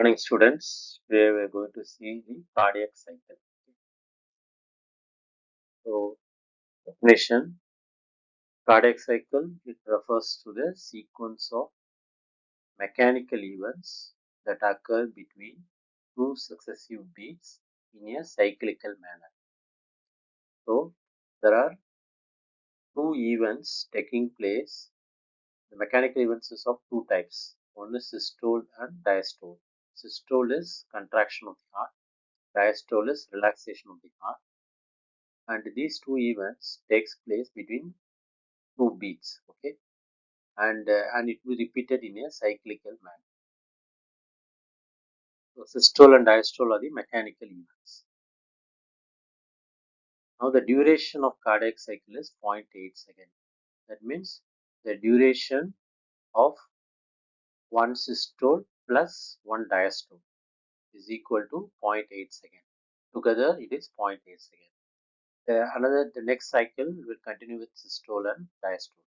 Morning, students. Today we are going to see the cardiac cycle. So, definition: cardiac cycle, it refers to the sequence of mechanical events that occur between two successive beats in a cyclical manner. So, there are two events taking place. The mechanical events is of two types. One is systole and diastole. Systole is contraction of the heart. Diastole is relaxation of the heart, and these two events takes place between two beats, okay, and it will be repeated in a cyclical manner. So systole and diastole are the mechanical events. Now the duration of cardiac cycle is 0.8 seconds. That means the duration of one systole plus one diastole is equal to zero point 0.8 seconds. Together it is 0.8 seconds. The next cycle will continue with systole and diastole.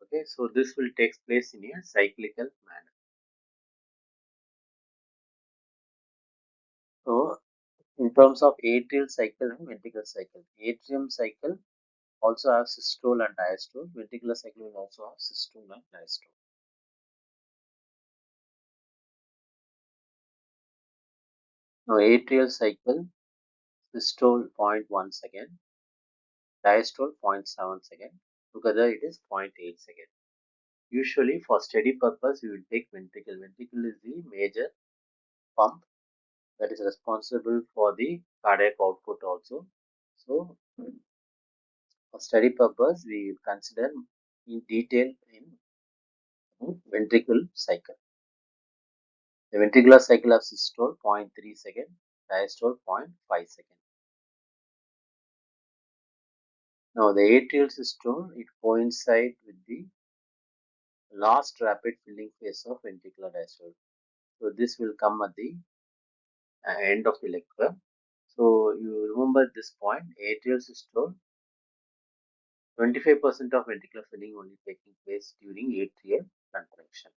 Okay, so this will take place in a cyclical manner. So in terms of atrial cycle and ventricular cycle, atrium cycle also have systole and diastole. Ventricular cycle will also have systole and diastole. Now atrial cycle, systole 0.1 second, diastole 0.7 second. Together it is 0.8 second. Usually for study purpose we will take ventricle. Ventricle is the major pump that is responsible for the cardiac output also. So for study purpose we will consider in detail in ventricle cycle. The ventricular cycle of systole 0.3 second, diastole 0.5 second. Now the atrial systole, it coincides with the last rapid filling phase of ventricular diastole. So this will come at the end of the lecture. So you remember this point, atrial systole, 25% of ventricular filling only taking place during atrial contraction.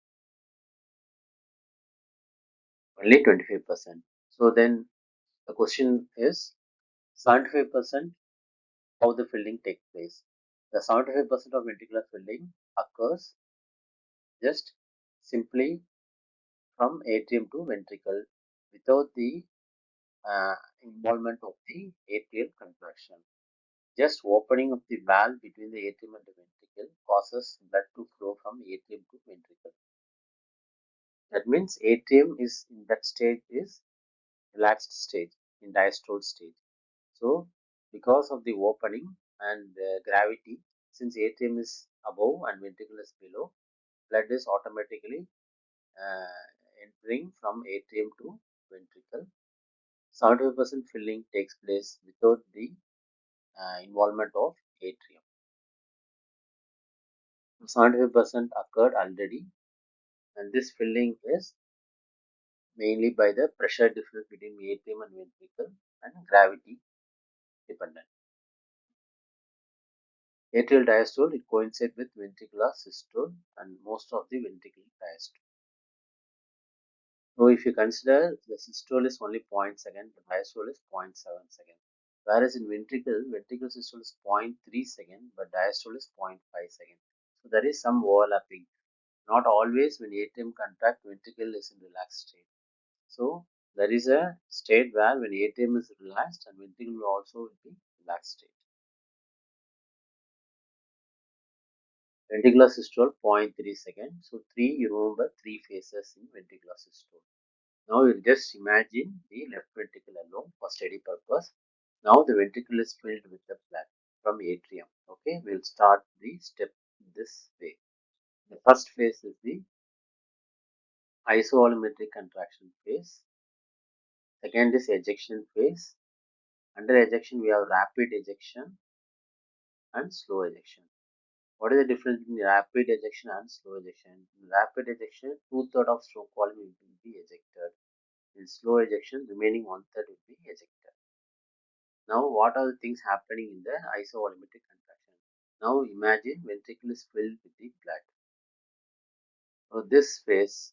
Only 25%. So then the question is 75% how the filling takes place. The 75% of ventricular filling occurs just simply from atrium to ventricle without the involvement of the atrial contraction. Just opening of the valve between the atrium and the ventricle causes blood to flow from atrium to ventricle. That means atrium is in that stage is relaxed stage, in diastole stage. So because of the opening and the gravity, since atrium is above and ventricle is below, blood is automatically entering from atrium to ventricle. 75% filling takes place without the involvement of atrium. 75% occurred already, and this filling is mainly by the pressure difference between atrium and ventricle and gravity dependent. Atrial diastole, it coincides with ventricular systole and most of the ventricular diastole. So if you consider the systole is only 0.2 second, the diastole is 0.7 second. Whereas in ventricle, ventricular systole is 0.3 second, but diastole is 0.5 second. So there is some overlapping. Not always when atrium contract, ventricle is in relaxed state. So there is a state where when atrium is relaxed and ventricle will also be relaxed state. Ventricular systole 0.3 second. So 3, you remember 3 phases in ventricular systole. Now you just imagine the left ventricle alone for study purpose. Now the ventricle is filled with the blood from atrium. Okay, we'll start the step this way. The first phase is the isovolumetric contraction phase. Second is ejection phase. Under ejection, we have rapid ejection and slow ejection. What is the difference between rapid ejection and slow ejection? In rapid ejection, 2/3 of stroke volume will be ejected. In slow ejection, remaining 1/3 will be ejected. Now, what are the things happening in the isovolumetric contraction? Now, imagine ventricle is filled with the blood. So, this phase,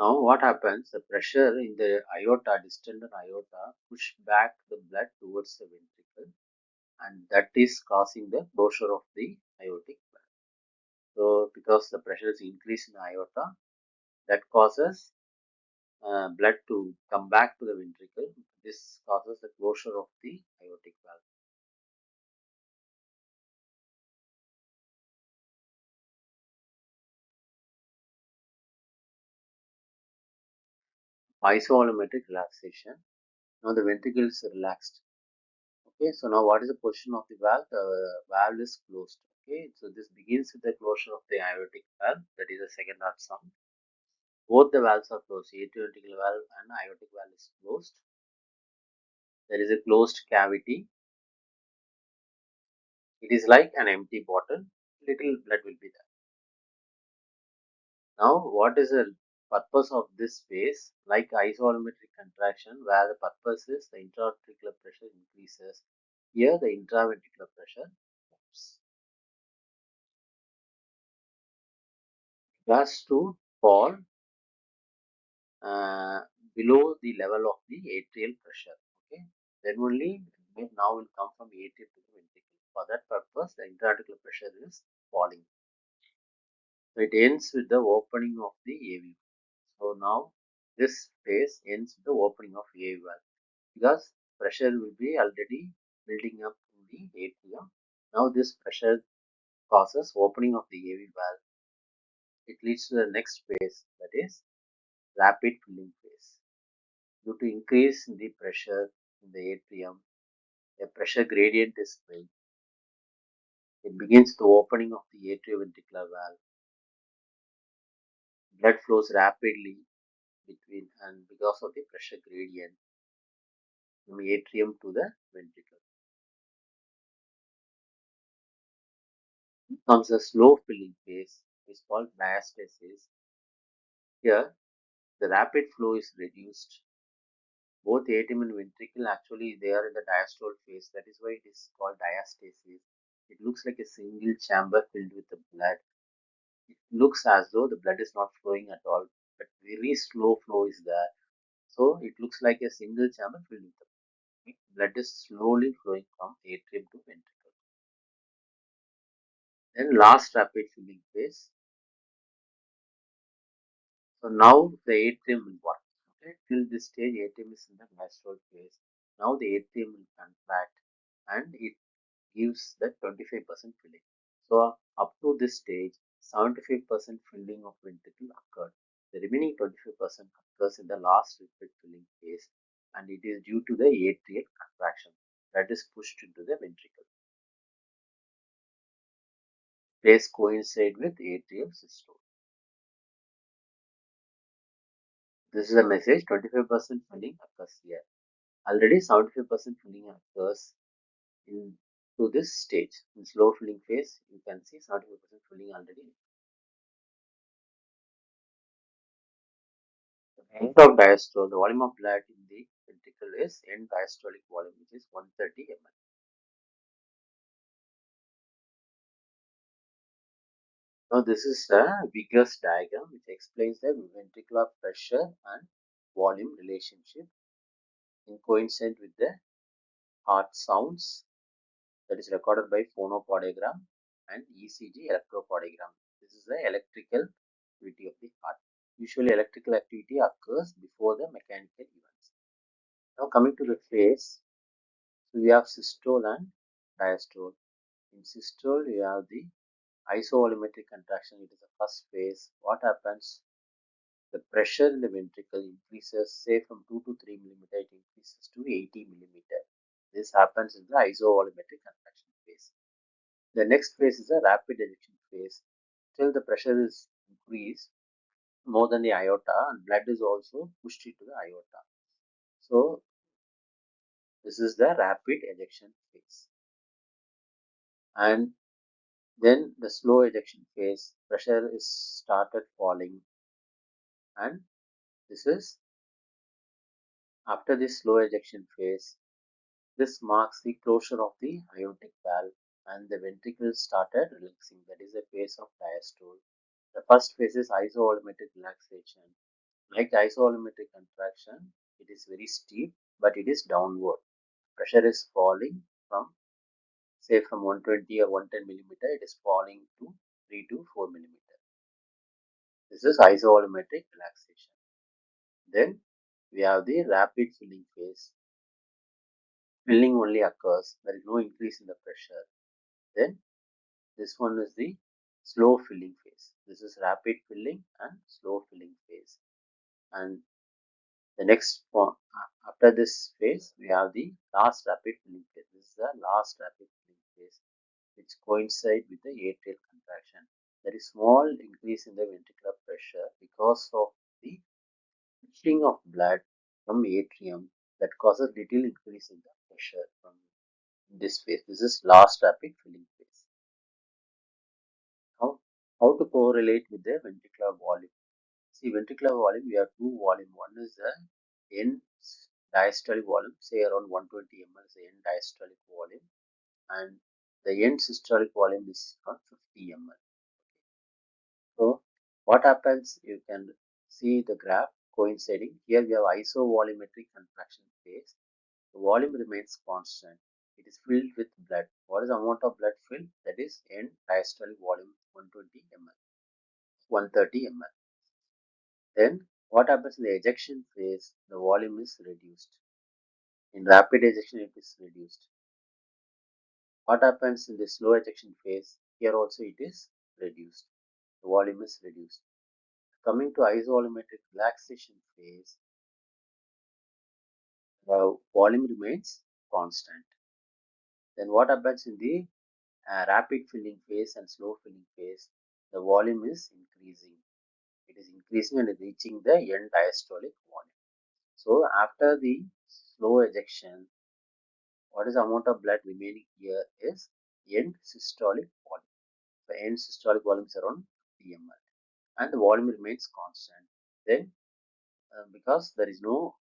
Now what happens? The pressure in the aorta, distal aorta, push back the blood towards the ventricle, and that is causing the closure of the aortic valve. So because the pressure is increased in the aorta, that causes blood to come back to the ventricle. This causes the closure of the aortic valve. Isovolumetric relaxation. Now the ventricle is relaxed. Okay, so now what is the position of the valve? The valve is closed. Okay, so this begins with the closure of the aortic valve, that is the second heart sound. Both the valves are closed. Atrioventricular valve and aortic valve is closed. There is a closed cavity. It is like an empty bottle. Little blood will be there. Now, what is the purpose of this phase? Like isovolumetric contraction, where the purpose is the intraventricular pressure increases. Here, the intraventricular pressure drops. It has to fall uh, below the level of the atrial pressure. Okay, then only now will come from atrial to the ventricle. For that purpose, the intraventricular pressure is falling. So it ends with the opening of the AV. So now this phase ends with the opening of AV valve because pressure will be already building up in the atrium. Now this pressure causes opening of the AV valve. It leads to the next phase, that is rapid filling phase. Due to increase in the pressure in the atrium, a pressure gradient is built. It begins the opening of the atrioventricular valve. Blood flows rapidly between and because of the pressure gradient from atrium to the ventricle. Comes a slow filling phase, which is called diastasis. Here, the rapid flow is reduced. Both atrium and ventricle actually they are in the diastole phase. That is why it is called diastasis. It looks like a single chamber filled with the blood. It looks as though the blood is not flowing at all, but very slow flow is there. So it looks like a single chamber filled with the blood. Blood is slowly flowing from atrium to ventricle. Then last rapid filling phase. So now the atrium will work. Okay, till this stage, atrium is in the diastole phase. Now the atrium will contract and it gives the 25% filling. So up to this stage, 75% filling of ventricle occurred. The remaining 25% occurs in the last rapid filling phase, and it is due to the atrial contraction that is pushed into the ventricle. Phase coincide with atrial systole. This is a message 25% filling occurs here. Already 75% filling occurs in to this stage. In slow filling phase, you can see 75% filling already. End of diastole, the volume of blood in the ventricle is end diastolic volume, which is 130 ml. Now, this is a vigorous diagram which explains the ventricular pressure and volume relationship in coincident with the heart sounds that is recorded by phonopodiogram and ECG electropodiogram. This is the electrical activity of the heart. Usually, electrical activity occurs before the mechanical events. Now, coming to the phase, so we have systole and diastole. In systole, you have the isovolumetric contraction. It is the first phase. What happens? The pressure in the ventricle increases, say from 2 to 3 millimeter, it increases to 80 millimeter. This happens in the isovolumetric contraction phase. The next phase is a rapid ejection phase. Till the pressure is increased more than the aorta and blood is also pushed into the aorta. So this is the rapid ejection phase. And then the slow ejection phase, pressure is started falling, and this is after the slow ejection phase. This marks the closure of the aortic valve and the ventricles started relaxing. That is the phase of diastole. The first phase is isovolumetric relaxation. Like isovolumetric contraction, it is very steep, but it is downward. Pressure is falling from, say, from 120 or 110 millimeter, it is falling to 3 to 4 millimeter. This is isovolumetric relaxation. Then we have the rapid filling phase. Filling only occurs, there is no increase in the pressure. Then this one is the slow filling phase. This is rapid filling and slow filling phase. And the next one, after this phase, we have the last rapid filling phase. This is the last rapid filling phase, which coincides with the atrial contraction. There is small increase in the ventricular pressure because of the pushing of blood from atrium that causes little increase in the pressure from this phase. This is last rapid filling phase. How, how to correlate with the ventricular volume? See, ventricular volume, we have two volume. One is the end diastolic volume, say around 120 ml is the end diastolic volume, and the end systolic volume is around 50 ml. So, what happens? You can see the graph coinciding. Here we have isovolumetric contraction phase. The volume remains constant. It is filled with blood. What is the amount of blood filled? That is end diastolic volume 120 ml, 130 ml. Then what happens in the ejection phase? The volume is reduced. In rapid ejection, it is reduced. What happens in the slow ejection phase? Here also it is reduced. The volume is reduced. Coming to isovolumetric relaxation phase, the volume remains constant. Then what happens in the rapid filling phase and slow filling phase? The volume is increasing. It is increasing and reaching the end diastolic volume. So after the slow ejection, what is the amount of blood remaining here is end systolic volume. The end systolic volume is around 50 ml and the volume remains constant. Then because there is no,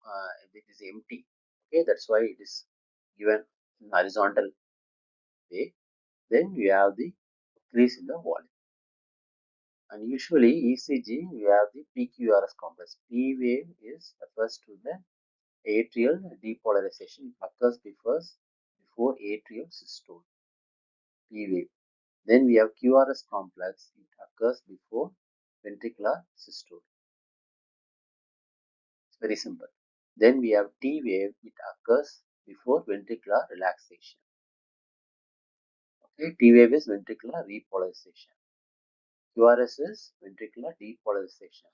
it is empty. Okay, that's why it is given in horizontal way. Then we have the increase in the volume. And usually ECG, we have the PQRS complex. P wave is refers to the atrial depolarization. It occurs before atrial systole. P wave. Then we have QRS complex. It occurs before ventricular systole. It's very simple. Then we have T wave. It occurs before ventricular relaxation. Okay, T wave is ventricular repolarization. QRS is ventricular depolarization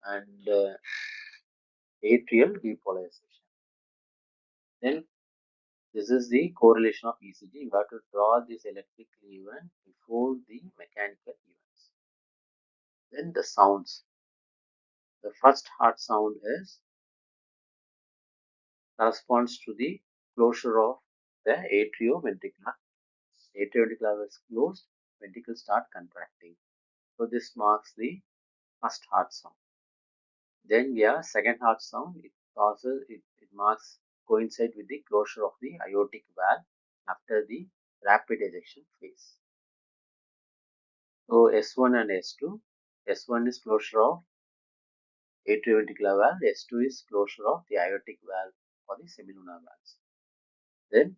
and atrial depolarization. Then this is the correlation of ECG. You have to draw this electrical event before the mechanical events. Then the sounds. The first heart sound is corresponds to the closure of the atrioventricular. Atrioventricular is closed, ventricles start contracting. So this marks the first heart sound. Then we have second heart sound. It marks coincide with the closure of the aortic valve after the rapid ejection phase. So S1 and S2. S1 is closure of atrioventricular valve. S2 is closure of the aortic valve for the semilunar valves. Then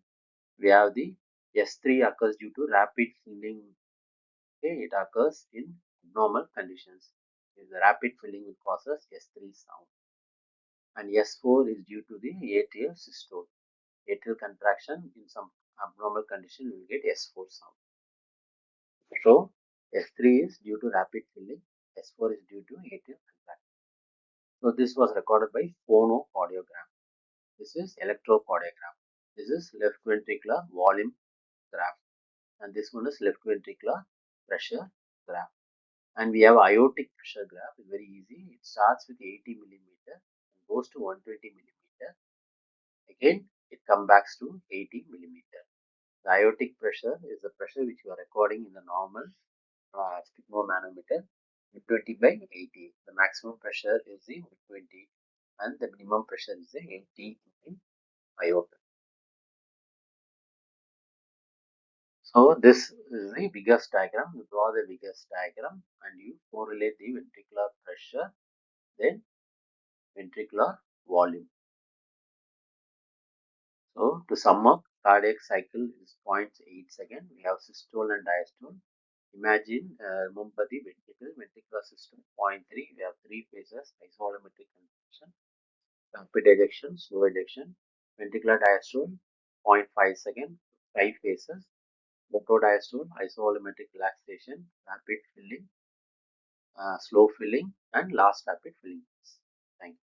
we have the S3 occurs due to rapid filling. Okay, it occurs in abnormal conditions. If the rapid filling will causes S3 sound. And S4 is due to the atrial systole. Atrial contraction in some abnormal condition will get S4 sound. So S3 is due to rapid filling. S4 is due to atrial contraction. So this was recorded by phonoaudiogram. This is electrocardiogram. This is left ventricular volume graph. And this one is left ventricular pressure graph. And we have aortic pressure graph. It's very easy. It starts with 80 millimeter and goes to 120 millimeter. Again, it comes back to 80 millimeter. The aortic pressure is the pressure which you are recording in the normal sphygmomanometer, 120 by 80. The maximum pressure is the 120 and the minimum pressure is the 80 in aorta. So this is the biggest diagram. You draw the biggest diagram and you correlate the ventricular pressure then ventricular volume. So to sum up, cardiac cycle is zero point 0.8 seconds. We have systole and diastole. Imagine, remember the ventricular system, zero point 0.3. We have three phases: isovolumetric contraction, rapid ejection, slow ejection. Ventricular diastole, zero point 0.5 seconds, five phases. Motodiastole, isovolumetric relaxation, rapid filling, slow filling, and last rapid filling. Thank you.